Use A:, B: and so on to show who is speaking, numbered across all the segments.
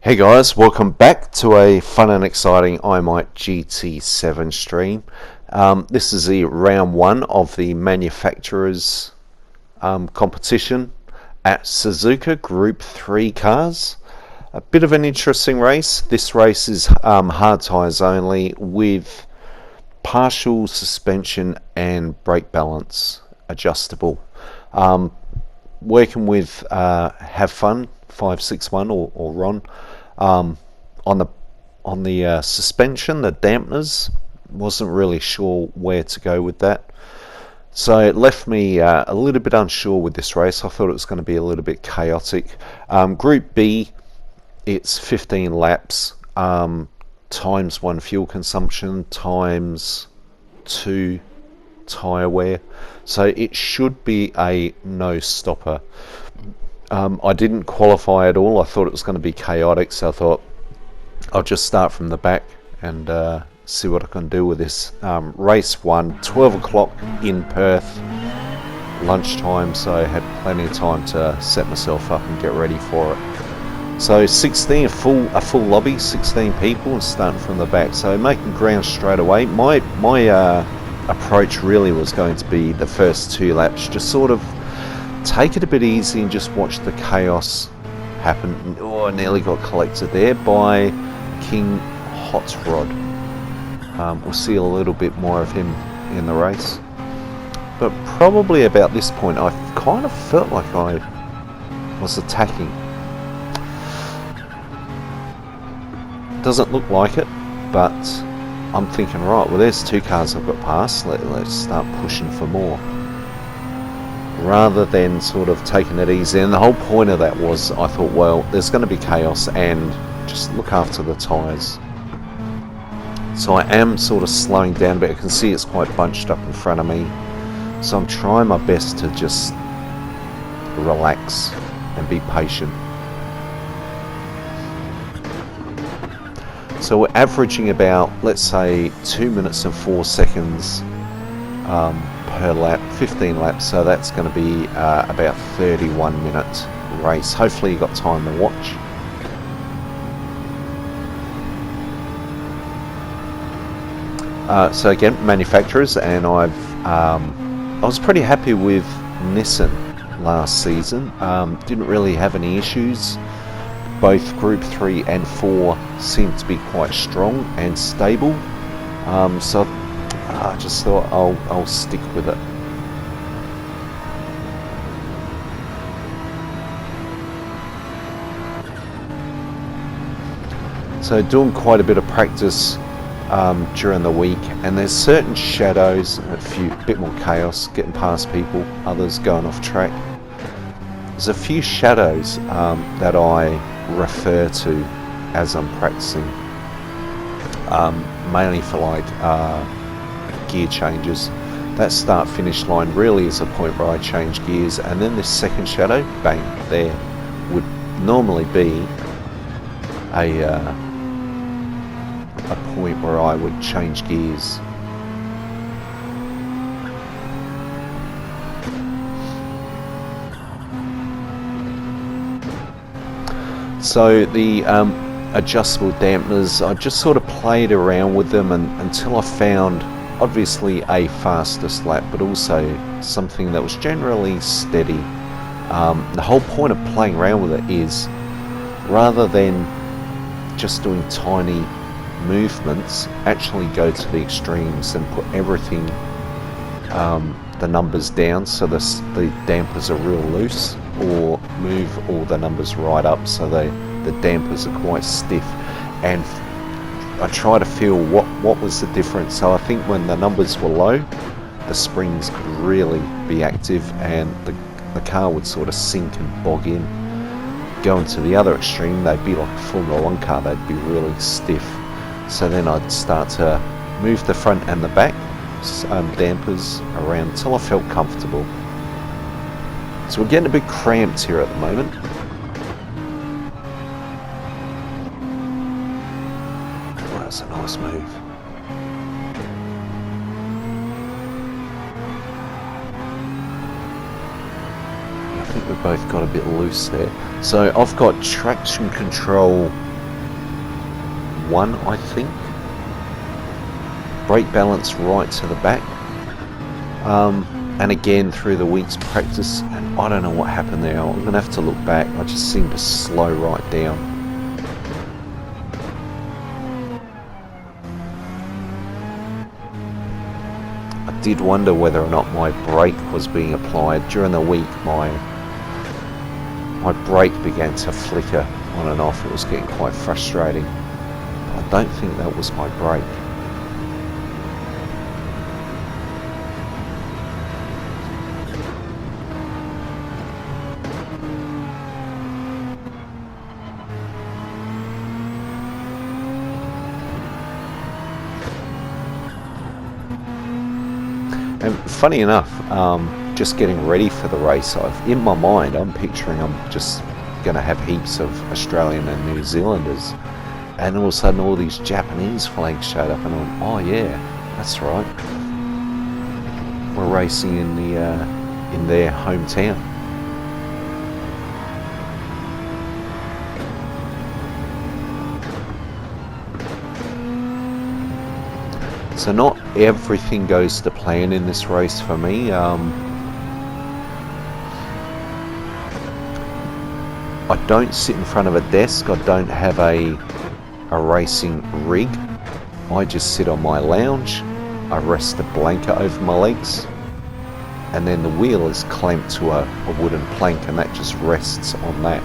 A: Hey guys, welcome back to a fun and exciting iMight GT7 stream. This is the round one of the manufacturers competition at Suzuka Group 3 cars. A bit of an interesting race. This race is hard tyres only with partial suspension and brake balance adjustable. Working with Have Fun 561 or Ron. On the suspension, the dampeners, wasn't really sure where to go with that, so it left me a little bit unsure with this race. I thought it was going to be a little bit chaotic. Group B, it's 15 laps, times 1 fuel consumption times 2 tyre wear, so it should be a no stopper. I didn't qualify at all. I thought it was going to be chaotic, so I thought I'll just start from the back and see what I can do with this. Race 1, 12 o'clock in Perth, lunchtime, so I had plenty of time to set myself up and get ready for it. So 16, a full lobby, 16 people, and starting from the back, so making ground straight away. My approach really was going to be the first 2 laps, just sort of take it a bit easy and just watch the chaos happen. Oh, I nearly got collected there by King Hot Rod. We'll see a little bit more of him in the race, but probably about this point I kind of felt like I was attacking. Doesn't look like it, but I'm thinking, right, well, there's 2 cars I've got past, let's start pushing for more, rather than sort of taking it easy. And the whole point of that was, I thought, well, there's going to be chaos and just look after the tyres. So I am sort of slowing down, but I can see it's quite bunched up in front of me, so I'm trying my best to just relax and be patient. So we're averaging about, let's say, 2 minutes and 4 seconds per lap, 15 laps, so that's going to be about 31-minute race. Hopefully you got time to watch. So again, manufacturers, and I was pretty happy with Nissan last season. Didn't really have any issues. Both Group 3 and 4 seem to be quite strong and stable. So I just thought I'll stick with it. So doing quite a bit of practice during the week, and there's certain shadows, a bit more chaos, getting past people, others going off track. There's a few shadows that I refer to as I'm practicing, mainly for like gear changes. That start finish line really is a point where I change gears, and then this second shadow, bang, there would normally be a point where I would change gears. So the adjustable dampeners, I just sort of played around with them until I found obviously a fastest lap, but also something that was generally steady. The whole point of playing around with it is, rather than just doing tiny movements, actually go to the extremes and put everything, the numbers down so the dampers are real loose, or move all the numbers right up so the dampers are quite stiff. And I try to feel what was the difference. So I think when the numbers were low, the springs could really be active and the car would sort of sink and bog in. Going to the other extreme, they'd be like a Formula 1 car, they'd be really stiff. So then I'd start to move the front and the back dampers around until I felt comfortable. So we're getting a bit cramped here at the moment. Oh, that's a nice move. I think we've both got a bit loose there. So I've got traction control 1, I think. Brake balance right to the back. And again through the week's practice, and I don't know what happened there. I'm going to have to look back. I just seemed to slow right down. I did wonder whether or not my brake was being applied. During the week, my brake began to flicker on and off. It was getting quite frustrating. I don't think that was my brake. And funny enough, just getting ready for the race, in my mind, I'm picturing I'm just going to have heaps of Australian and New Zealanders, and all of a sudden all these Japanese flags showed up, and I'm, oh yeah, that's right, we're racing in their hometown. So not everything goes to plan in this race for me. I don't sit in front of a desk. I don't have a racing rig. I just sit on my lounge. I rest a blanket over my legs, and then the wheel is clamped to a wooden plank, and that just rests on that.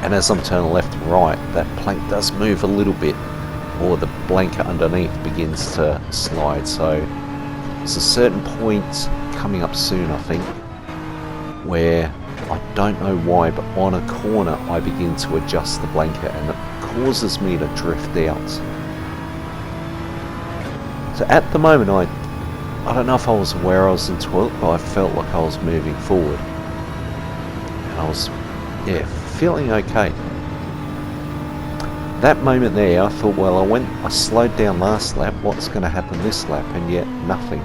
A: And as I'm turning left and right, that plank does move a little bit, or the blanket underneath begins to slide. So there's a certain point coming up soon, I think, where I don't know why, but on a corner I begin to adjust the blanket, and it causes me to drift out. So at the moment, I don't know if I was aware I was into it, but I felt like I was moving forward, and I was, yeah, feeling okay. That moment there, I thought, well, I slowed down last lap, what's going to happen this lap? And yet, nothing.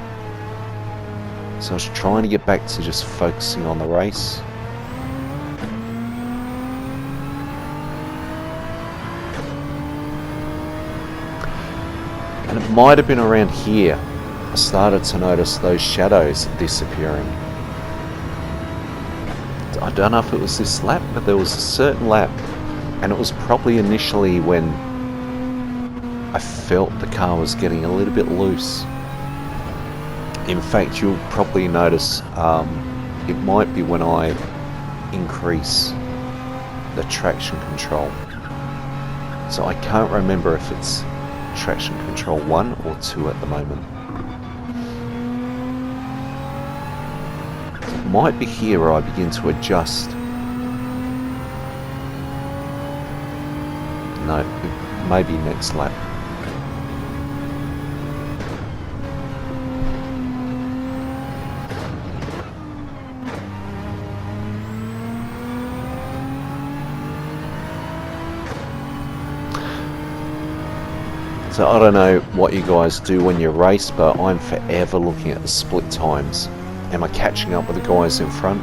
A: So I was trying to get back to just focusing on the race. And it might have been around here, I started to notice those shadows disappearing. I don't know if it was this lap, but there was a certain lap, and it was probably initially when I felt the car was getting a little bit loose. In fact, you'll probably notice it might be when I increase the traction control. So I can't remember if it's traction control 1 or 2 at the moment. So it might be here where I begin to adjust. No, maybe next lap. So I don't know what you guys do when you race, but I'm forever looking at the split times. Am I catching up with the guys in front?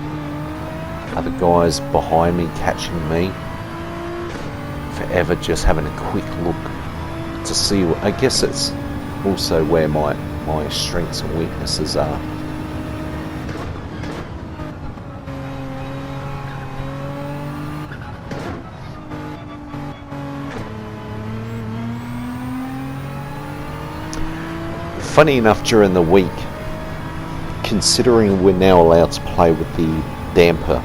A: Are the guys behind me catching me? Forever just having a quick look to see what, I guess it's also where my strengths and weaknesses are. Funny enough, during the week, considering we're now allowed to play with the damper,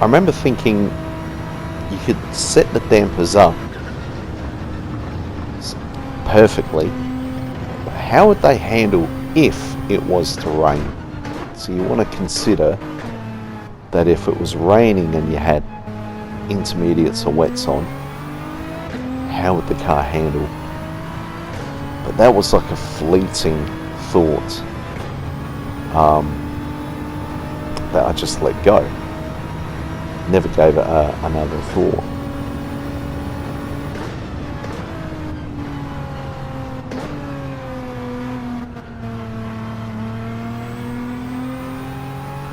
A: I remember thinking you could set the dampers up perfectly. How would they handle if it was to rain? So you want to consider that if it was raining and you had intermediates or wets on, how would the car handle? But that was like a fleeting thought that I just let go. Never gave it another thought.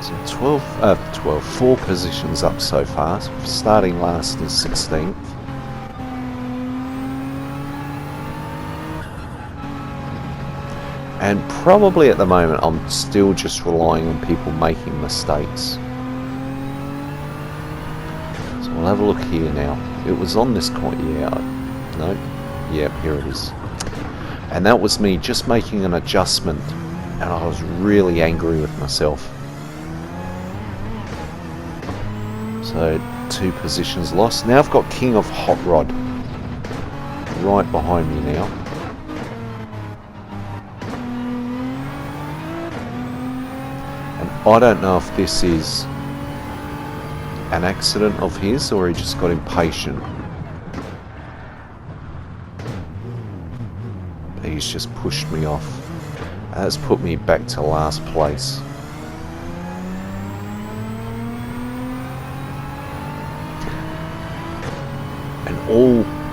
A: So 4 positions up so far. Starting last is 16th. And probably at the moment I'm still just relying on people making mistakes. So we'll have a look here now. It was on this coin, yeah, no, yep, here it is. And that was me just making an adjustment, and I was really angry with myself. So 2 positions lost. Now I've got King of Hot Rod right behind me now. And I don't know if this is an accident of his or he just got impatient. But he's just pushed me off. And that's put me back to last place. And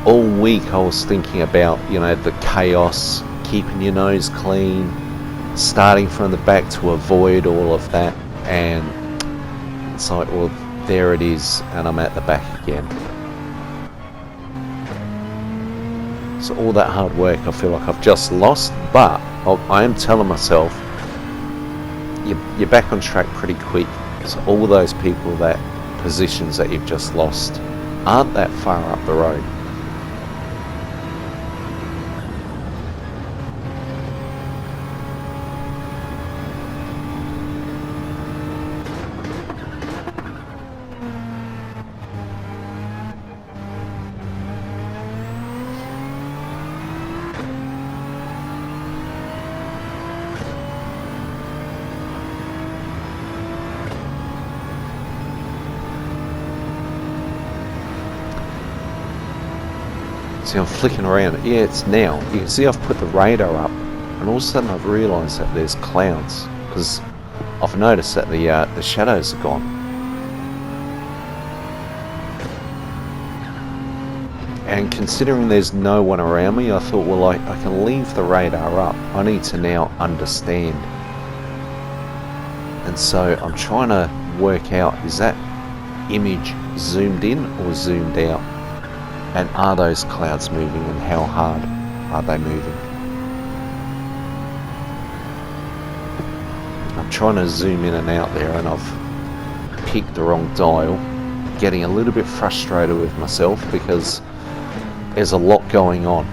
A: all week I was thinking about, you know, the chaos, keeping your nose clean, starting from the back to avoid all of that, and it's like, well, there it is, and I'm at the back again. So all that hard work, I feel like I've just lost, but I am telling myself, you're back on track pretty quick. So all those people, that positions that you've just lost, aren't that far up the road. See, I'm flicking around. Yeah, it's now. You can see I've put the radar up, and all of a sudden I've realised that there's clouds, because I've noticed that the shadows are gone. And considering there's no one around me, I thought, well, I can leave the radar up. I need to now understand. And so I'm trying to work out, is that image zoomed in or zoomed out? And are those clouds moving, and how hard are they moving? I'm trying to zoom in and out there, and I've picked the wrong dial. Getting a little bit frustrated with myself because there's a lot going on.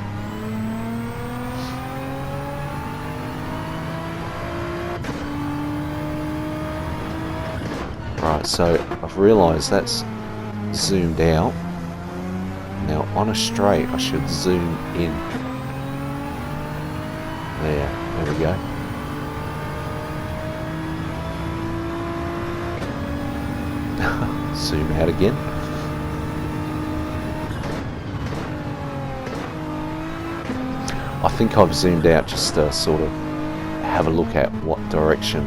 A: Right, so I've realised that's zoomed out. Now on a straight I should zoom in. There we go. Zoom out again. I think I've zoomed out just to sort of have a look at what direction.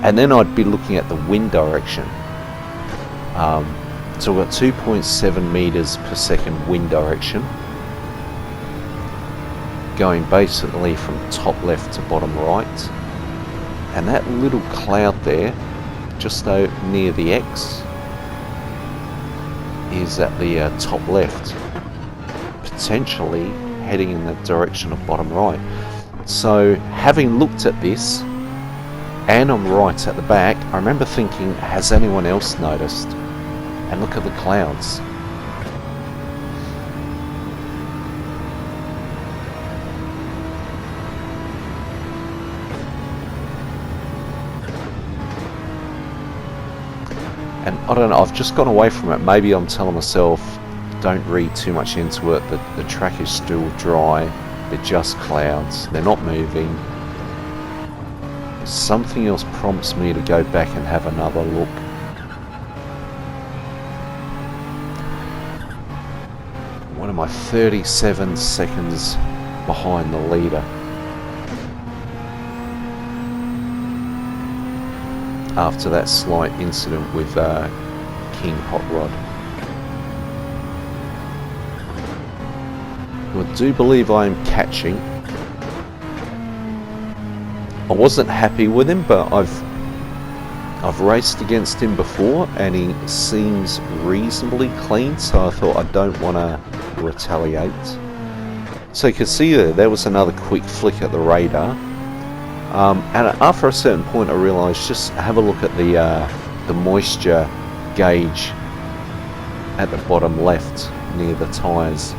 A: And then I'd be looking at the wind direction. So we've got 2.7 meters per second wind direction, going basically from top left to bottom right. And that little cloud there, just near the X, is at the top left, potentially heading in the direction of bottom right. So having looked at this, and I'm right at the back, I remember thinking, has anyone else noticed? And look at the clouds. And I don't know, I've just gone away from it. Maybe I'm telling myself, don't read too much into it. The track is still dry. They're just clouds. They're not moving. Something else prompts me to go back and have another look. What am I, 37 seconds behind the leader? After that slight incident with King Hot Rod. I do believe I am catching. I wasn't happy with him, but I've raced against him before and he seems reasonably clean, so I thought I don't want to retaliate. So you can see there was another quick flick at the radar. And after a certain point I realised, just have a look at the moisture gauge at the bottom left near the tyres.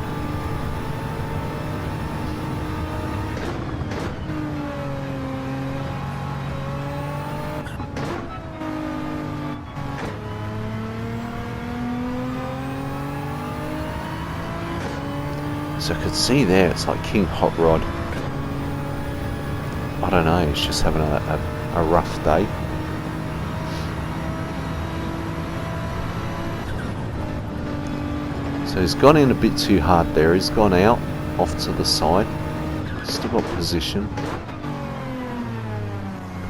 A: So I could see there, it's like King Hot Rod. I don't know, it's just having a rough day. So he's gone in a bit too hard there. He's gone out, off to the side. Still got position.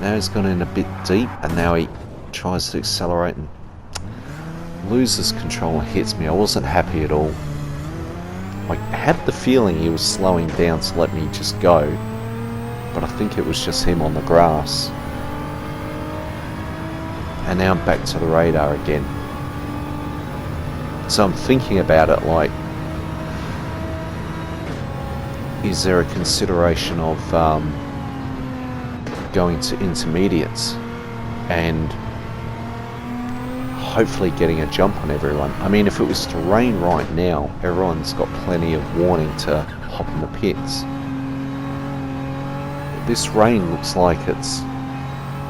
A: Now he's gone in a bit deep, and now he tries to accelerate and loses control and hits me. I wasn't happy at all. I had the feeling he was slowing down to let me just go, but I think it was just him on the grass. And now I'm back to the radar again. So I'm thinking about it like, is there a consideration of going to intermediates and hopefully getting a jump on everyone? I mean, if it was to rain right now, everyone's got plenty of warning to hop in the pits. This rain looks like it's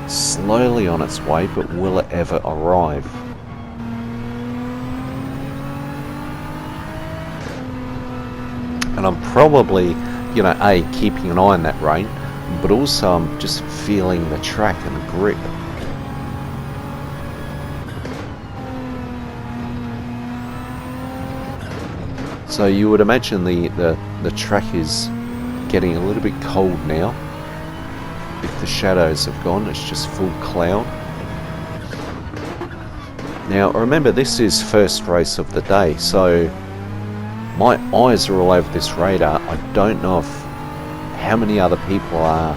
A: slowly on its way, but will it ever arrive? And I'm probably, you know, A, keeping an eye on that rain, but also I'm just feeling the track and the grip. So you would imagine the track is getting a little bit cold now. If the shadows have gone, it's just full cloud. Now remember, this is first race of the day, so my eyes are all over this radar. I don't know if how many other people are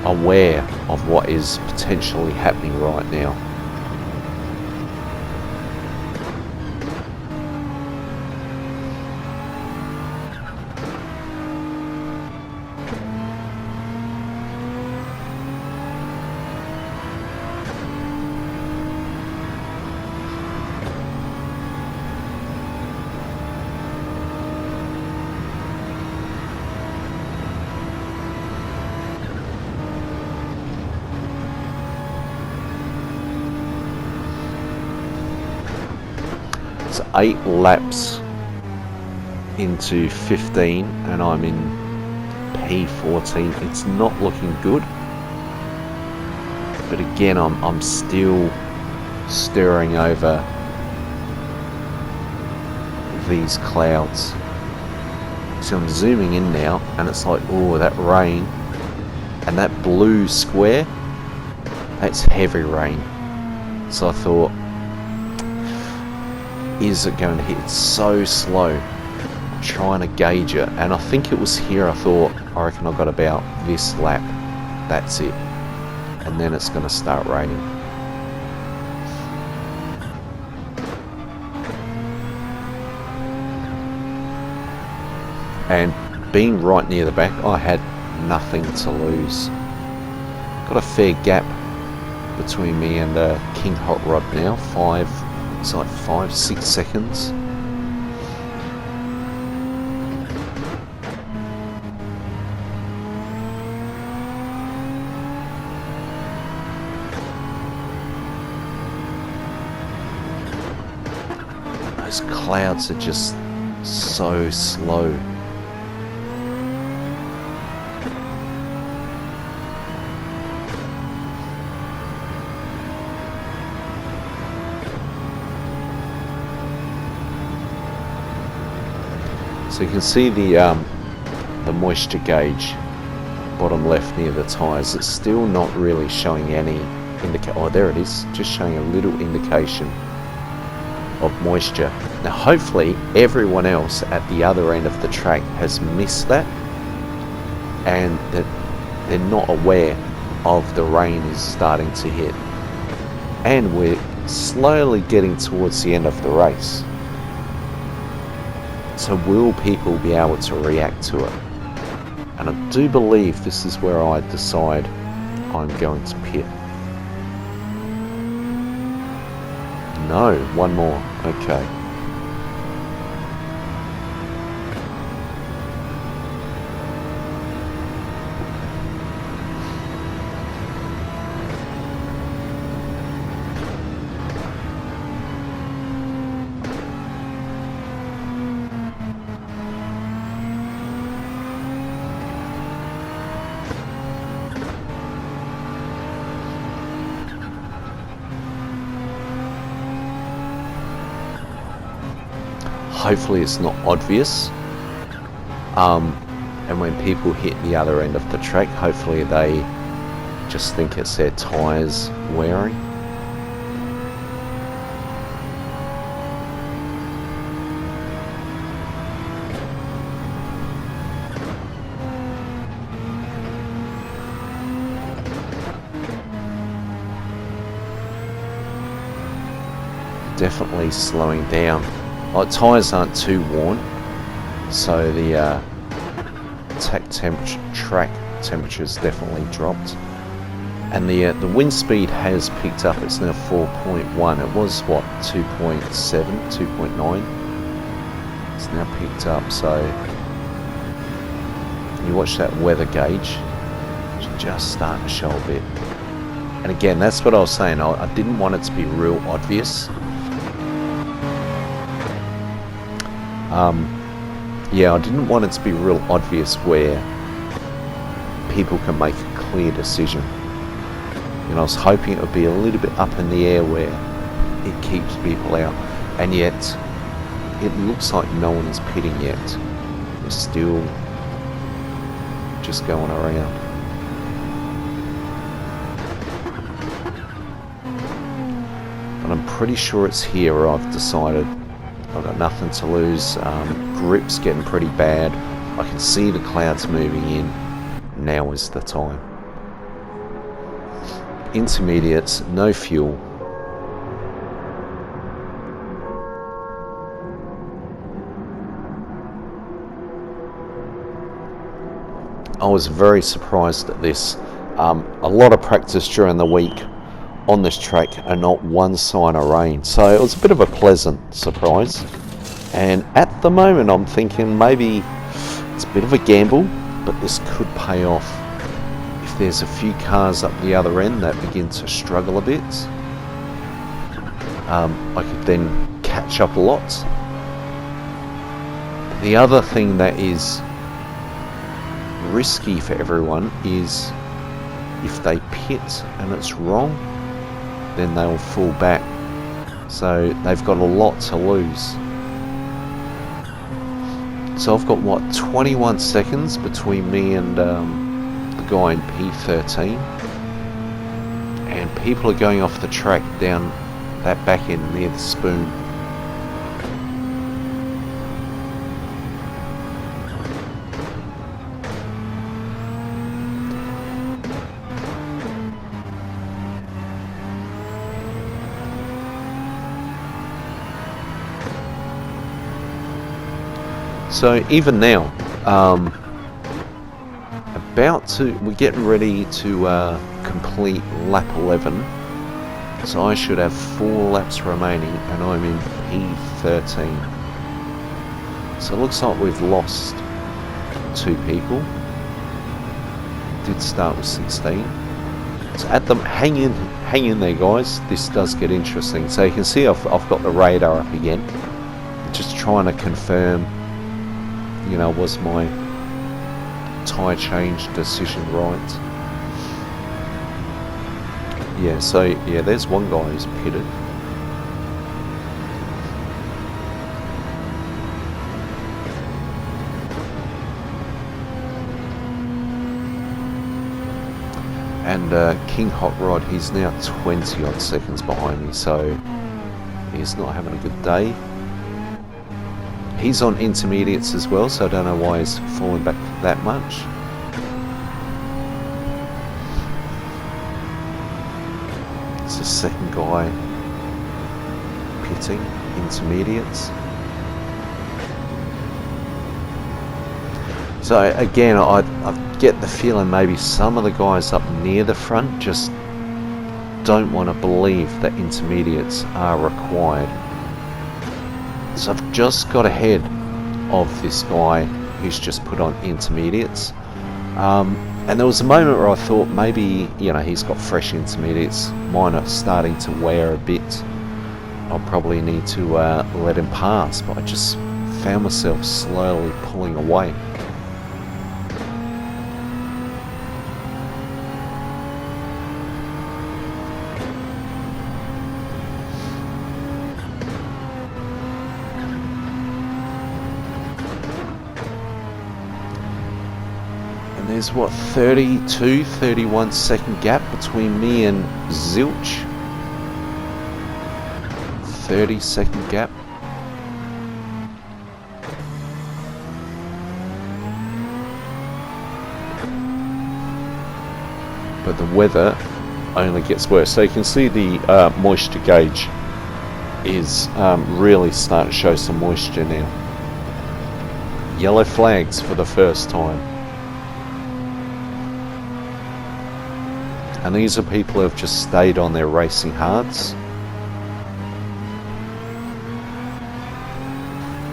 A: aware of what is potentially happening right now. It's 8 laps into 15 and I'm in P14. It's not looking good, but again I'm still staring over these clouds. So I'm zooming in now and it's like, oh, that rain and that blue square, that's heavy rain. So I thought, is it going to hit? It's so slow. I'm trying to gauge it, and I think it was here. I reckon I got about this lap. That's it, and then it's going to start raining. And being right near the back, I had nothing to lose. Got a fair gap between me and King Hot Rod now. It's like 5-6 seconds. Those clouds are just so slow. So you can see the moisture gauge bottom left near the tyres. It's still not really showing any oh, there it is, just showing a little indication of moisture. Now hopefully everyone else at the other end of the track has missed that and that they're not aware of the rain is starting to hit, and we're slowly getting towards the end of the race. So will people be able to react to it? And I do believe this is where I decide I'm going to pit. No, one more. Okay. Hopefully it's not obvious, and when people hit the other end of the track, hopefully they just think it's their tyres wearing. Definitely slowing down. Tyres aren't too worn, so the track temperature's definitely dropped, and the wind speed has picked up. It's now 4.1. It was what, 2.7, 2.9. It's now picked up. So you watch that weather gauge; it's just starting to show a bit. And again, that's what I was saying. I didn't want it to be real obvious. Yeah, I didn't want it to be real obvious where people can make a clear decision. You know, I was hoping it would be a little bit up in the air where it keeps people out, and yet it looks like no one's pitting yet. They're still just going around. But I'm pretty sure it's here. I've decided I've got nothing to lose. Grip's getting pretty bad. I can see the clouds moving in. Now is the time. Intermediates, no fuel. I was very surprised at this. A lot of practice during the week on this track and not one sign of rain, so it was a bit of a pleasant surprise. And at the moment I'm thinking maybe it's a bit of a gamble, but this could pay off. If there's a few cars up the other end that begin to struggle a bit, I could then catch up a lot. The other thing that is risky for everyone is if they pit and it's wrong, then they'll fall back. So they've got a lot to lose. So I've got what, 21 seconds between me and the guy in P13, and people are going off the track down that back end near the spoon. So even now, we're getting ready to complete lap 11. So I should have 4 laps remaining, and I'm in P13. So it looks like we've lost 2 people. Did start with 16. So at them, hang in there, guys. This does get interesting. So you can see I've got the radar up again, just trying to confirm. You know, was my tyre change decision right? Yeah, so yeah, there's one guy who's pitted. And King Hot Rod, he's now 20 odd seconds behind me, so he's not having a good day. He's on intermediates as well, so I don't know why he's falling back that much. It's the second guy pitting intermediates. So again, I get the feeling maybe some of the guys up near the front just don't want to believe that intermediates are required. So I've just got ahead of this guy who's just put on intermediates. And there was a moment where I thought maybe, you know, he's got fresh intermediates, mine are starting to wear a bit. I'll probably need to let him pass, but I just found myself slowly pulling away. There's what, 31 second gap between me and Zilch. 30-second gap. But the weather only gets worse. So you can see the moisture gauge is really starting to show some moisture now. Yellow flags for the first time. And these are people who have just stayed on their racing hards.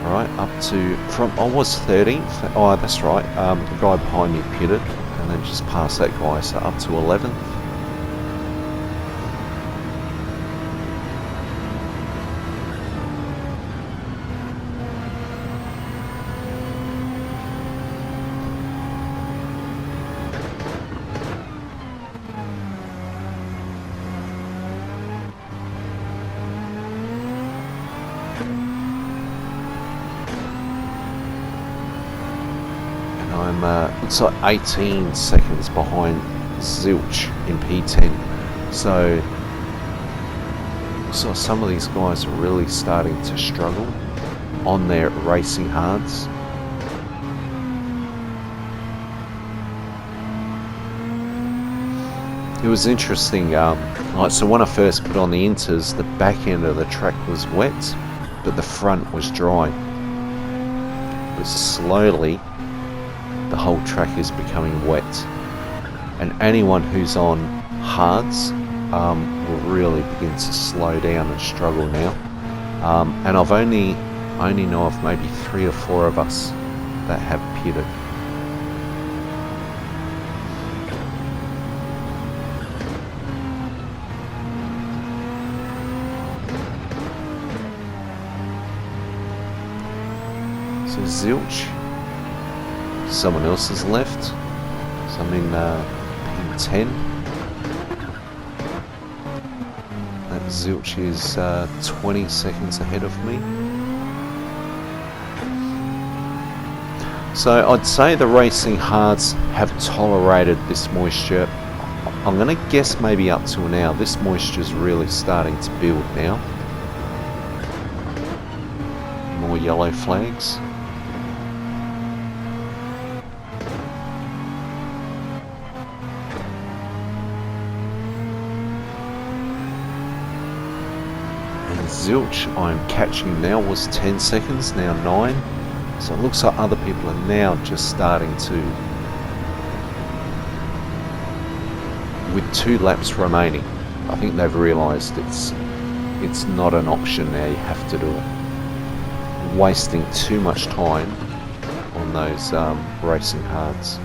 A: Alright, up to, I was 13th, oh that's right, the guy behind me pitted, and then just past that guy, so up to 11th. Looks like 18 seconds behind Zilch in P10. So some of these guys are really starting to struggle on their racing hards. It was interesting, so when I first put on the inters, the back end of the track was wet, but the front was dry. But slowly, the whole track is becoming wet, and anyone who's on hards will really begin to slow down and struggle now. And I've only know of maybe 3 or 4 of us that have pitted. So Zilch, someone else has left, so I'm in P10. That Zilch is 20 seconds ahead of me. So I'd say the racing hards have tolerated this moisture. I'm going to guess maybe up till now. This moisture is really starting to build now. More yellow flags. Zilch I'm catching now was 10 seconds, now 9. So it looks like other people are now just starting to, with 2 laps remaining. I think they've realised it's not an option now, you have to do it. Wasting too much time on those racing hards.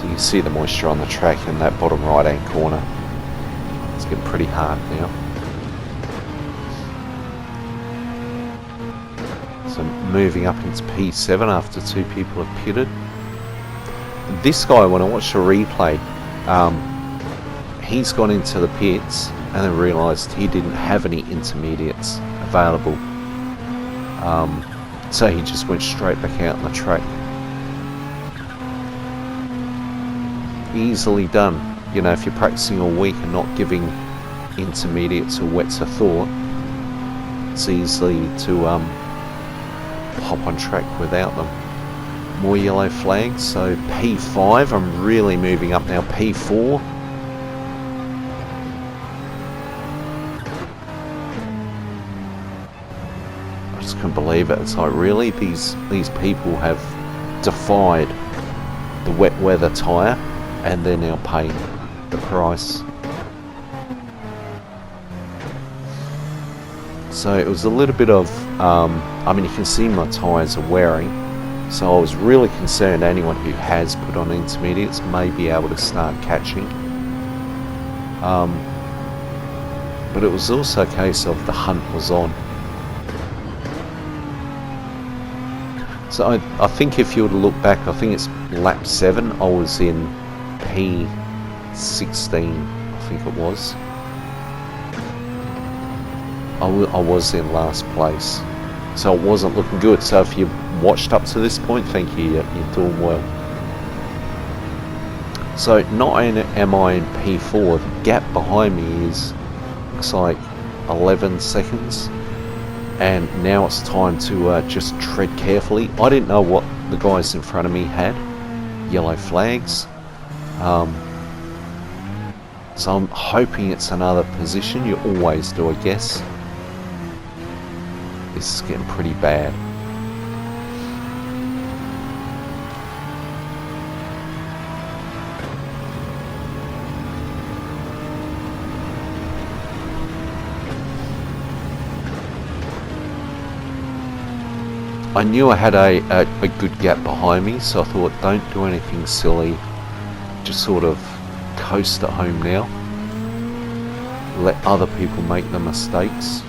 A: You see the moisture on the track in that bottom right hand corner. It's getting pretty hard now. So moving up into P7 after 2 people have pitted. This guy, when I watched the replay, he's gone into the pits and then realised he didn't have any intermediates available. So he just went straight back out on the track. Easily done. You know, if you're practicing all week and not giving intermediates or wets a thought, it's easy to hop on track without them. More yellow flags. So P5, I'm really moving up now. P4. I just couldn't believe it. It's like, really, these people have defied the wet weather tyre, and they're now paying the price. So it was a little bit of, I mean, you can see my tyres are wearing, so I was really concerned anyone who has put on intermediates may be able to start catching. But it was also a case of the hunt was on. So I think if you were to look back, I think it's lap 7, I was in P16, I think it was. I was in last place, so it wasn't looking good. So if you watched up to this point, thank you, you're doing well. So not only am I in P4, the gap behind me is, looks like 11 seconds, and now it's time to just tread carefully. I didn't know what the guys in front of me had, yellow flags, so I'm hoping it's another position. You always do, I guess. This is getting pretty bad. I knew I had a good gap behind me, so I thought, don't do anything silly. Just sort of coast at home now. Let other people make the mistakes.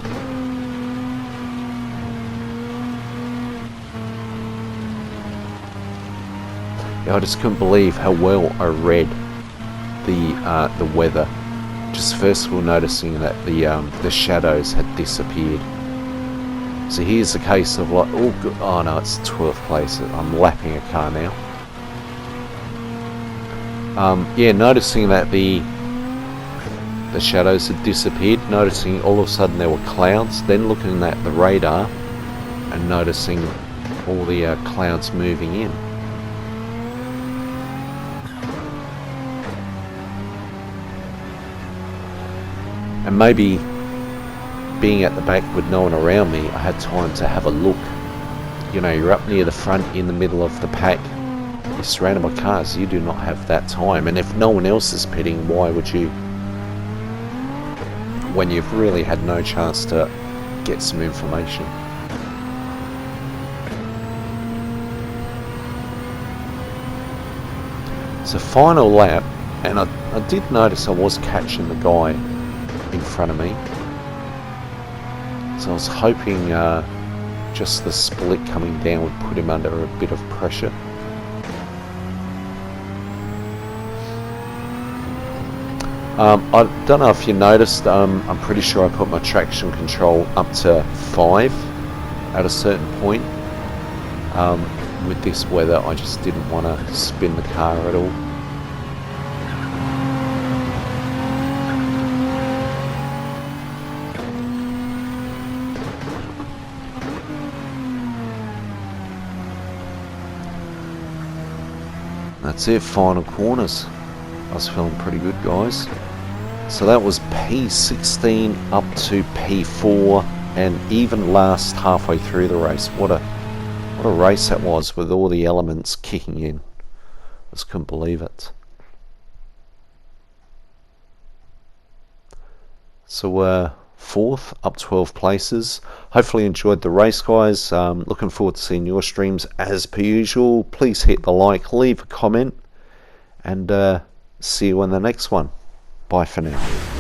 A: Yeah, I just couldn't believe how well I read the weather. Just first of all noticing that the shadows had disappeared. So here's the case of like, oh no, it's 12th place. I'm lapping a car now. Yeah, noticing that the shadows had disappeared, noticing all of a sudden there were clouds, then looking at the radar and noticing all the clouds moving in. And maybe being at the back with no one around me, I had time to have a look. You know, you're up near the front in the middle of the pack, you're surrounded by cars, you do not have that time. And if no one else is pitting, why would you? When you've really had no chance to get some information. So final lap, and I did notice I was catching the guy in front of me. So I was hoping just the split coming down would put him under a bit of pressure. I don't know if you noticed, I'm pretty sure I put my traction control up to 5 at a certain point. With this weather, I just didn't want to spin the car at all. That's it, final corners. I was feeling pretty good, guys. So that was P16 up to P4, and even last halfway through the race. What a race that was, with all the elements kicking in. I just couldn't believe it. So fourth, up 12 places. Hopefully you enjoyed the race, guys. Looking forward to seeing your streams as per usual. Please hit the like, leave a comment, and see you in the next one. Bye for now.